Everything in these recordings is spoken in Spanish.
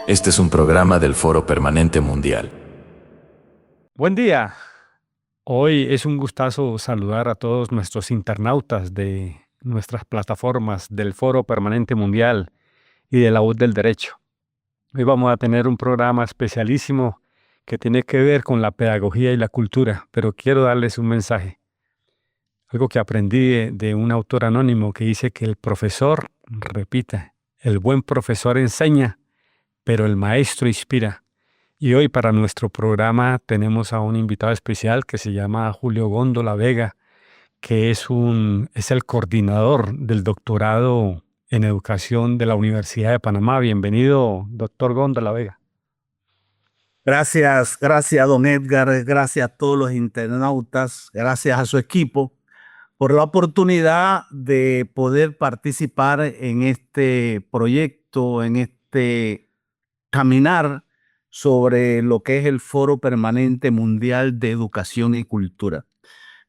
Este es un programa del Foro Permanente Mundial. Buen día. Hoy es un gustazo saludar a todos nuestros internautas de nuestras plataformas del Foro Permanente Mundial y de la Voz del Derecho. Hoy vamos a tener un programa especialísimo que tiene que ver con la pedagogía y la cultura, pero quiero darles un mensaje. Algo que aprendí de un autor anónimo que dice que el profesor, repita, el buen profesor enseña, pero el maestro inspira. Y hoy para nuestro programa tenemos a un invitado especial que se llama Julio Góndola Vega, que es el coordinador del doctorado en educación de la Universidad de Panamá. Bienvenido, doctor Góndola Vega. Gracias, don Edgar, gracias a todos los internautas, gracias a su equipo por la oportunidad de poder participar en este proyecto, en este caminar sobre lo que es el Foro Permanente Mundial de Educación y Cultura.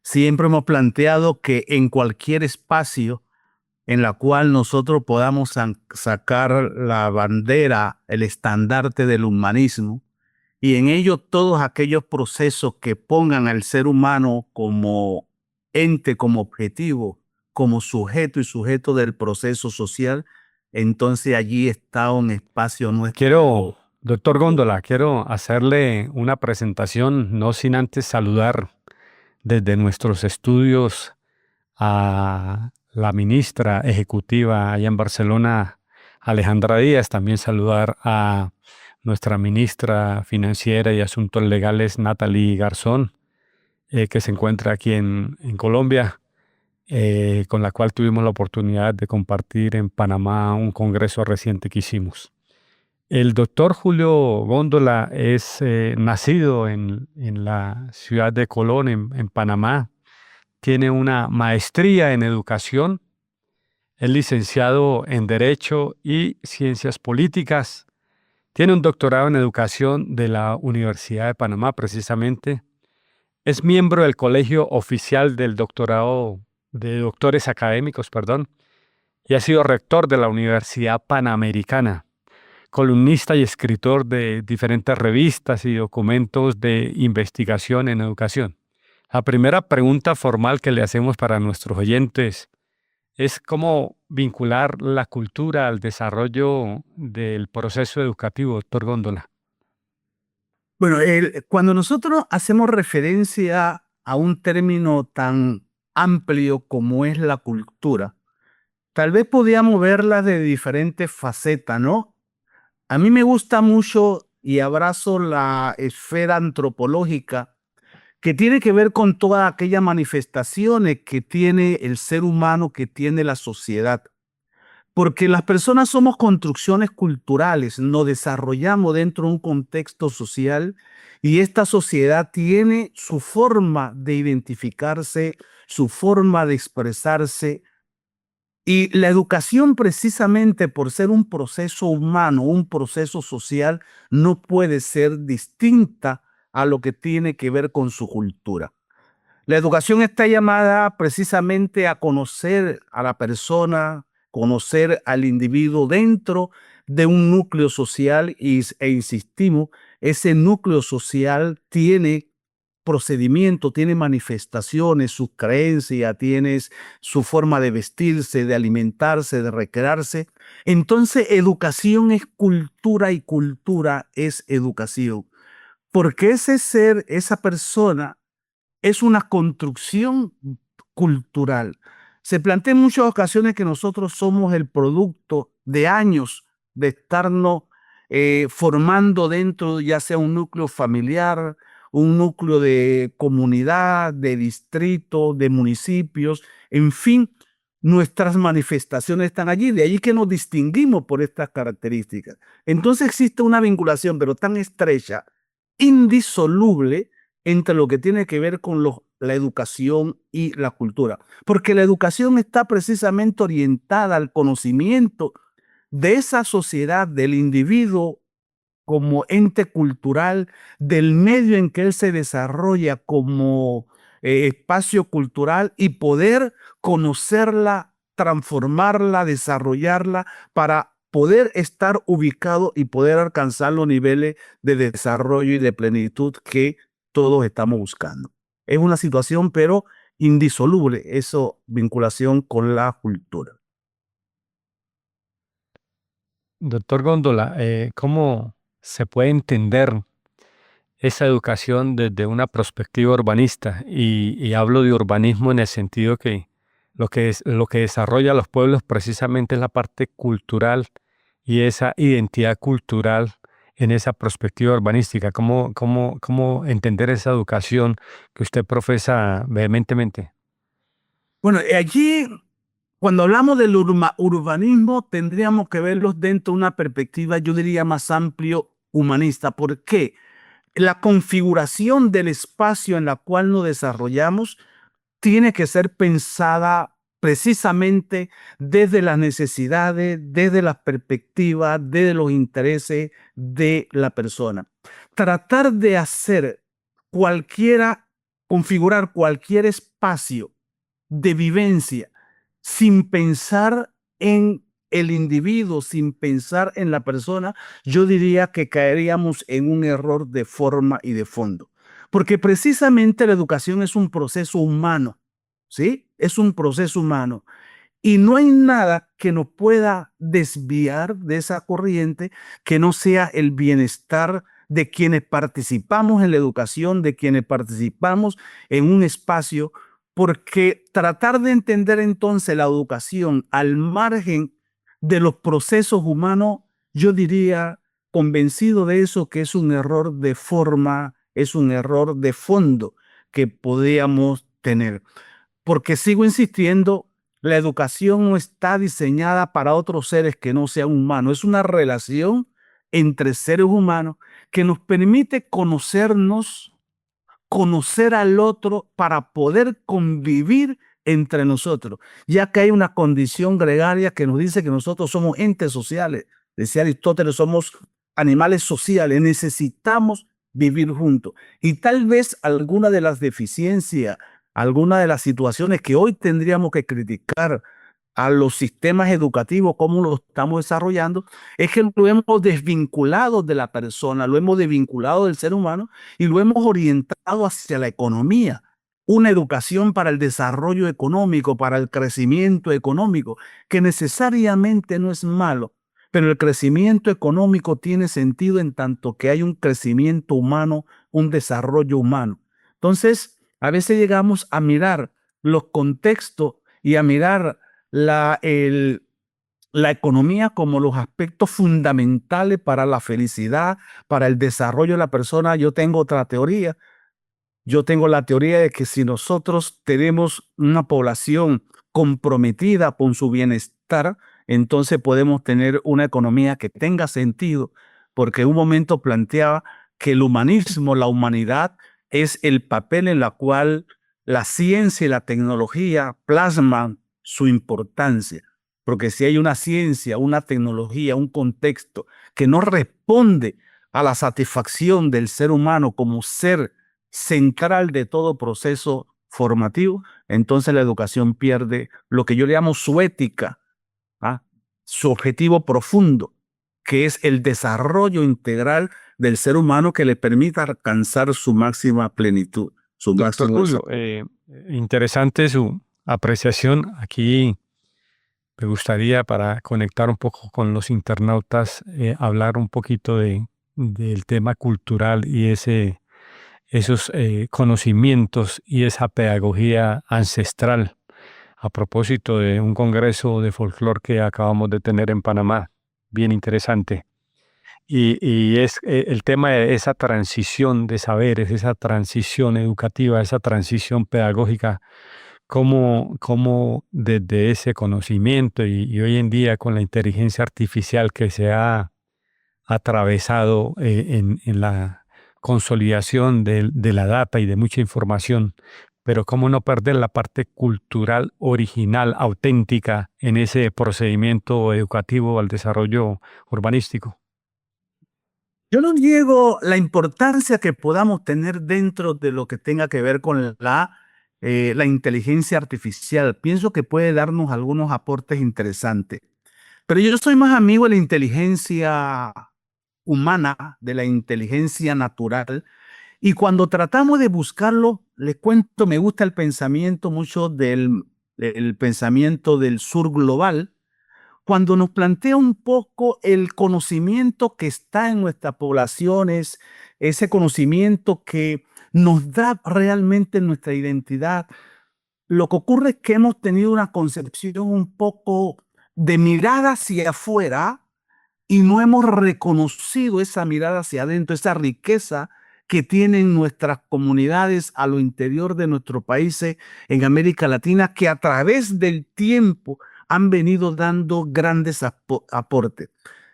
Siempre hemos planteado que en cualquier espacio en la cual nosotros podamos sacar la bandera, el estandarte del humanismo, y en ello todos aquellos procesos que pongan al ser humano como ente, como objetivo, como sujeto del proceso social, entonces allí está un espacio nuestro. Doctor Góndola, quiero hacerle una presentación, no sin antes saludar desde nuestros estudios a la ministra ejecutiva allá en Barcelona, Alejandra Díaz, también saludar a nuestra ministra financiera y asuntos legales, Nathalie Garzón, que se encuentra aquí en Colombia, con la cual tuvimos la oportunidad de compartir en Panamá un congreso reciente que hicimos. El doctor Julio Góndola es nacido en la ciudad de Colón, en Panamá. Tiene una maestría en educación, es licenciado en Derecho y Ciencias Políticas. Tiene un doctorado en educación de la Universidad de Panamá, precisamente. Es miembro del Colegio Oficial del Doctorado de Doctores Académicos, y ha sido rector de la Universidad Panamericana, columnista y escritor de diferentes revistas y documentos de investigación en educación. La primera pregunta formal que le hacemos para nuestros oyentes es cómo vincular la cultura al desarrollo del proceso educativo, doctor Góndola. Bueno, cuando nosotros hacemos referencia a un término tan amplio como es la cultura, tal vez podíamos verla de diferentes facetas, ¿no? A mí me gusta mucho y abrazo la esfera antropológica que tiene que ver con todas aquellas manifestaciones que tiene el ser humano, que tiene la sociedad. Porque las personas somos construcciones culturales, nos desarrollamos dentro de un contexto social y esta sociedad tiene su forma de identificarse, su forma de expresarse. Y la educación, precisamente por ser un proceso humano, un proceso social, no puede ser distinta a lo que tiene que ver con su cultura. La educación está llamada precisamente a conocer a la persona, conocer al individuo dentro de un núcleo social e insistimos, ese núcleo social tiene procedimiento, tiene manifestaciones, sus creencias, tiene su forma de vestirse, de alimentarse, de recrearse. Entonces, educación es cultura y cultura es educación. Porque ese ser, esa persona, es una construcción cultural. Se plantea en muchas ocasiones que nosotros somos el producto de años de estarnos formando dentro, ya sea un núcleo familiar, un núcleo de comunidad, de distrito, de municipios, en fin, nuestras manifestaciones están allí, de allí que nos distinguimos por estas características. Entonces existe una vinculación, pero tan estrecha, indisoluble, entre lo que tiene que ver con la educación y la cultura. Porque la educación está precisamente orientada al conocimiento de esa sociedad, del individuo como ente cultural, del medio en que él se desarrolla como espacio cultural y poder conocerla, transformarla, desarrollarla para poder estar ubicado y poder alcanzar los niveles de desarrollo y de plenitud que todos estamos buscando. Es una situación, pero indisoluble, eso, vinculación con la cultura. Doctor Góndola, ¿cómo se puede entender esa educación desde una perspectiva urbanista? Y hablo de urbanismo en el sentido que lo que desarrolla los pueblos precisamente es la parte cultural y esa identidad cultural en esa perspectiva urbanística. ¿Cómo entender esa educación que usted profesa vehementemente? Bueno, allí, cuando hablamos del urbanismo, tendríamos que verlos dentro de una perspectiva, yo diría, más amplio humanista. ¿Por qué? La configuración del espacio en la cual nos desarrollamos tiene que ser pensada precisamente desde las necesidades, desde las perspectivas, desde los intereses de la persona. Tratar de hacer cualquiera, configurar cualquier espacio de vivencia sin pensar en el individuo, sin pensar en la persona, yo diría que caeríamos en un error de forma y de fondo. Porque precisamente la educación es un proceso humano, ¿sí? Es un proceso humano. Y no hay nada que nos pueda desviar de esa corriente que no sea el bienestar de quienes participamos en la educación, de quienes participamos en un espacio, porque tratar de entender entonces la educación al margen de los procesos humanos, yo diría, convencido de eso, que es un error de forma, es un error de fondo que podríamos tener. Porque sigo insistiendo, la educación no está diseñada para otros seres que no sean humanos. Es una relación entre seres humanos que nos permite conocernos, conocer al otro para poder convivir entre nosotros, ya que hay una condición gregaria que nos dice que nosotros somos entes sociales. Decía Aristóteles, somos animales sociales, necesitamos vivir juntos. Y tal vez alguna de las deficiencias, alguna de las situaciones que hoy tendríamos que criticar a los sistemas educativos, cómo lo estamos desarrollando, es que lo hemos desvinculado de la persona, lo hemos desvinculado del ser humano y lo hemos orientado hacia la economía. Una educación para el desarrollo económico, para el crecimiento económico, que necesariamente no es malo, pero el crecimiento económico tiene sentido en tanto que hay un crecimiento humano, un desarrollo humano. Entonces, a veces llegamos a mirar los contextos y a mirar la economía como los aspectos fundamentales para la felicidad, para el desarrollo de la persona. Yo tengo otra teoría. Yo tengo la teoría de que si nosotros tenemos una población comprometida con su bienestar, entonces podemos tener una economía que tenga sentido, porque en un momento planteaba que el humanismo, la humanidad, es el papel en el cual la ciencia y la tecnología plasman su importancia. Porque si hay una ciencia, una tecnología, un contexto que no responde a la satisfacción del ser humano como ser central de todo proceso formativo, entonces la educación pierde lo que yo le llamo su ética, ¿ah? Su objetivo profundo, que es el desarrollo integral del ser humano que le permita alcanzar su máxima plenitud. Su Doctor máximo Julio, interesante su apreciación. Aquí me gustaría, para conectar un poco con los internautas, hablar un poquito del tema cultural y esos conocimientos y esa pedagogía ancestral a propósito de un congreso de folclore que acabamos de tener en Panamá. Bien interesante. Y es el tema de esa transición de saberes, esa transición educativa, esa transición pedagógica, cómo desde ese conocimiento y hoy en día con la inteligencia artificial que se ha atravesado en la consolidación de la data y de mucha información, pero cómo no perder la parte cultural original, auténtica en ese procedimiento educativo al desarrollo urbanístico. Yo no niego la importancia que podamos tener dentro de lo que tenga que ver con la inteligencia artificial. Pienso que puede darnos algunos aportes interesantes. Pero yo soy más amigo de la inteligencia humana, de la inteligencia natural. Y cuando tratamos de buscarlo, les cuento, me gusta el pensamiento mucho del pensamiento del sur global, cuando nos plantea un poco el conocimiento que está en nuestras poblaciones, ese conocimiento que nos da realmente nuestra identidad. Lo que ocurre es que hemos tenido una concepción un poco de mirada hacia afuera y no hemos reconocido esa mirada hacia adentro, esa riqueza que tienen nuestras comunidades a lo interior de nuestros países en América Latina, que a través del tiempo han venido dando grandes aportes.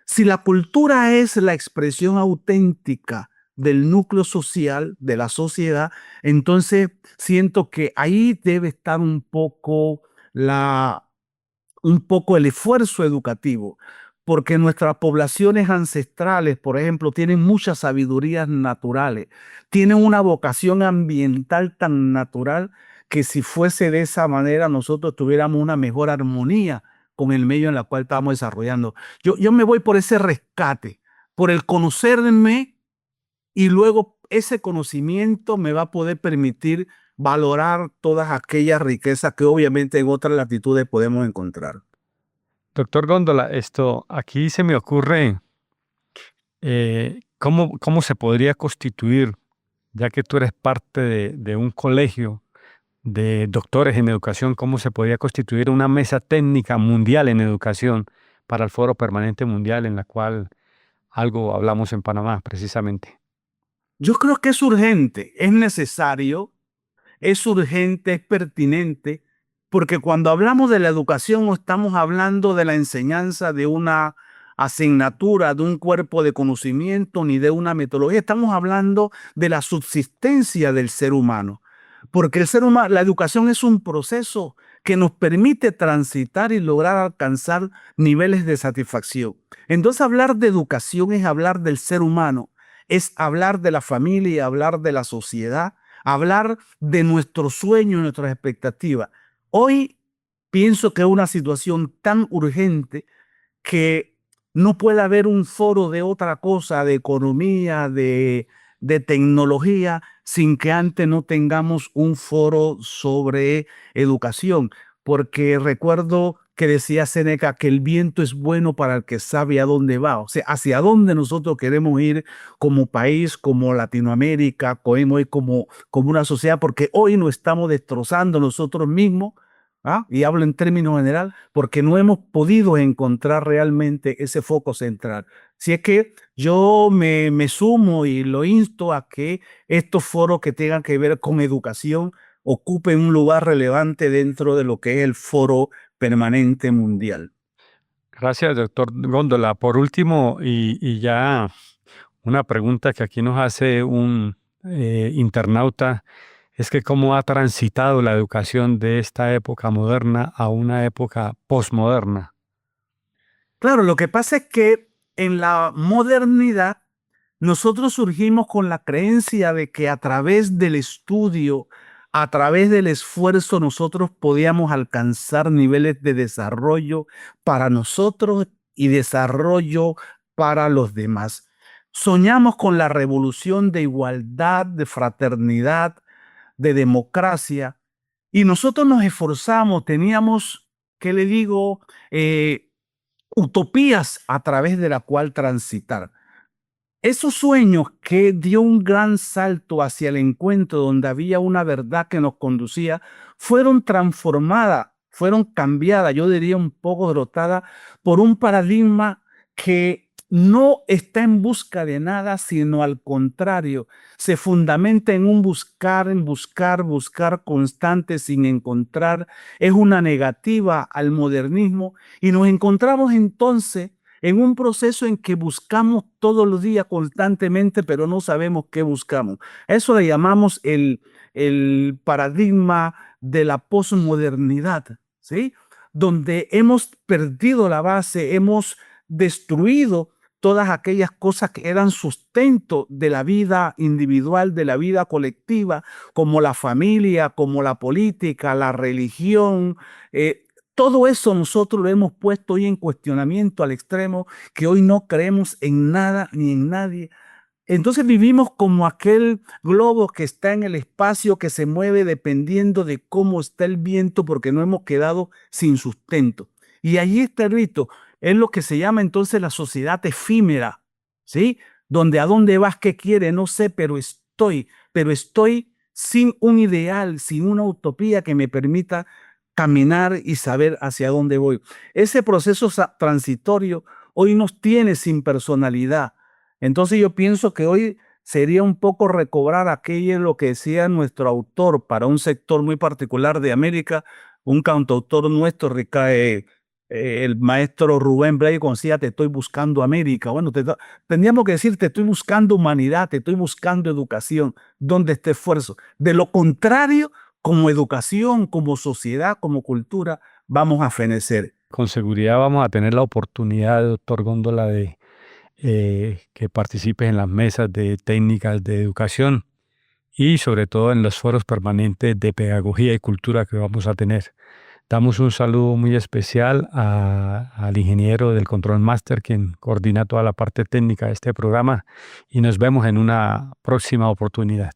Si la cultura es la expresión auténtica del núcleo social, de la sociedad, entonces siento que ahí debe estar un poco el esfuerzo educativo, porque nuestras poblaciones ancestrales, por ejemplo, tienen muchas sabidurías naturales, tienen una vocación ambiental tan natural que si fuese de esa manera nosotros tuviéramos una mejor armonía con el medio en el cual estamos desarrollando. Yo me voy por ese rescate, por el conocerme y luego ese conocimiento me va a poder permitir valorar todas aquellas riquezas que obviamente en otras latitudes podemos encontrar. Doctor Góndola, aquí se me ocurre cómo se podría constituir, ya que tú eres parte de un colegio de doctores en educación, cómo se podría constituir una mesa técnica mundial en educación para el Foro Permanente Mundial, en la cual algo hablamos en Panamá, precisamente. Yo creo que es urgente, es necesario, es urgente, es pertinente, porque cuando hablamos de la educación no estamos hablando de la enseñanza de una asignatura, de un cuerpo de conocimiento, ni de una metodología, estamos hablando de la subsistencia del ser humano, porque el ser humano, la educación es un proceso que nos permite transitar y lograr alcanzar niveles de satisfacción. Entonces, hablar de educación es hablar del ser humano, es hablar de la familia, hablar de la sociedad, hablar de nuestro sueño, nuestras expectativas. Hoy pienso que es una situación tan urgente que no puede haber un foro de otra cosa, de economía, de tecnología, sin que antes no tengamos un foro sobre educación. Porque recuerdo que decía Séneca que el viento es bueno para el que sabe a dónde va, o sea, hacia dónde nosotros queremos ir como país, como Latinoamérica, como una sociedad, porque hoy nos estamos destrozando nosotros mismos. Y hablo en términos general, porque no hemos podido encontrar realmente ese foco central. Si es que yo me sumo y lo insto a que estos foros que tengan que ver con educación ocupen un lugar relevante dentro de lo que es el Foro Permanente Mundial. Gracias, doctor Góndola. Por último, y ya una pregunta que aquí nos hace un internauta, es que cómo ha transitado la educación de esta época moderna a una época posmoderna. Claro, lo que pasa es que en la modernidad nosotros surgimos con la creencia de que a través del estudio, a través del esfuerzo, nosotros podíamos alcanzar niveles de desarrollo para nosotros y desarrollo para los demás. Soñamos con la revolución de igualdad, de fraternidad, de democracia, y nosotros nos esforzamos, teníamos, ¿qué le digo? Utopías a través de la cual transitar. Esos sueños que dio un gran salto hacia el encuentro donde había una verdad que nos conducía, fueron transformadas, fueron cambiadas, yo diría un poco derrotadas, por un paradigma que no está en busca de nada, sino al contrario, se fundamenta en un buscar, buscar constante sin encontrar. Es una negativa al modernismo y nos encontramos entonces en un proceso en que buscamos todos los días constantemente, pero no sabemos qué buscamos. Eso le llamamos el paradigma de la posmodernidad, ¿sí? Donde hemos perdido la base, hemos destruido todas aquellas cosas que eran sustento de la vida individual, de la vida colectiva, como la familia, como la política, la religión, Todo eso nosotros lo hemos puesto hoy en cuestionamiento al extremo que hoy no creemos en nada ni en nadie. Entonces vivimos como aquel globo que está en el espacio, que se mueve dependiendo de cómo está el viento, porque no hemos quedado sin sustento. Y allí está Rito, es lo que se llama entonces la sociedad efímera, ¿sí? Donde a dónde vas, qué quiere, no sé, pero estoy sin un ideal, sin una utopía que me permita caminar y saber hacia dónde voy. Ese proceso transitorio hoy nos tiene sin personalidad. Entonces yo pienso que hoy sería un poco recobrar aquello lo que decía nuestro autor para un sector muy particular de América, un cantautor nuestro, el maestro Rubén Blades, cuando decía, te estoy buscando América. Bueno, tendríamos que decir, te estoy buscando humanidad, te estoy buscando educación. ¿Dónde está esfuerzo? De lo contrario, como educación, como sociedad, como cultura, vamos a fenecer. Con seguridad vamos a tener la oportunidad, doctor Góndola, de que participes en las mesas de técnicas de educación y sobre todo en los foros permanentes de pedagogía y cultura que vamos a tener. Damos un saludo muy especial al ingeniero del Control Master, quien coordina toda la parte técnica de este programa, y nos vemos en una próxima oportunidad.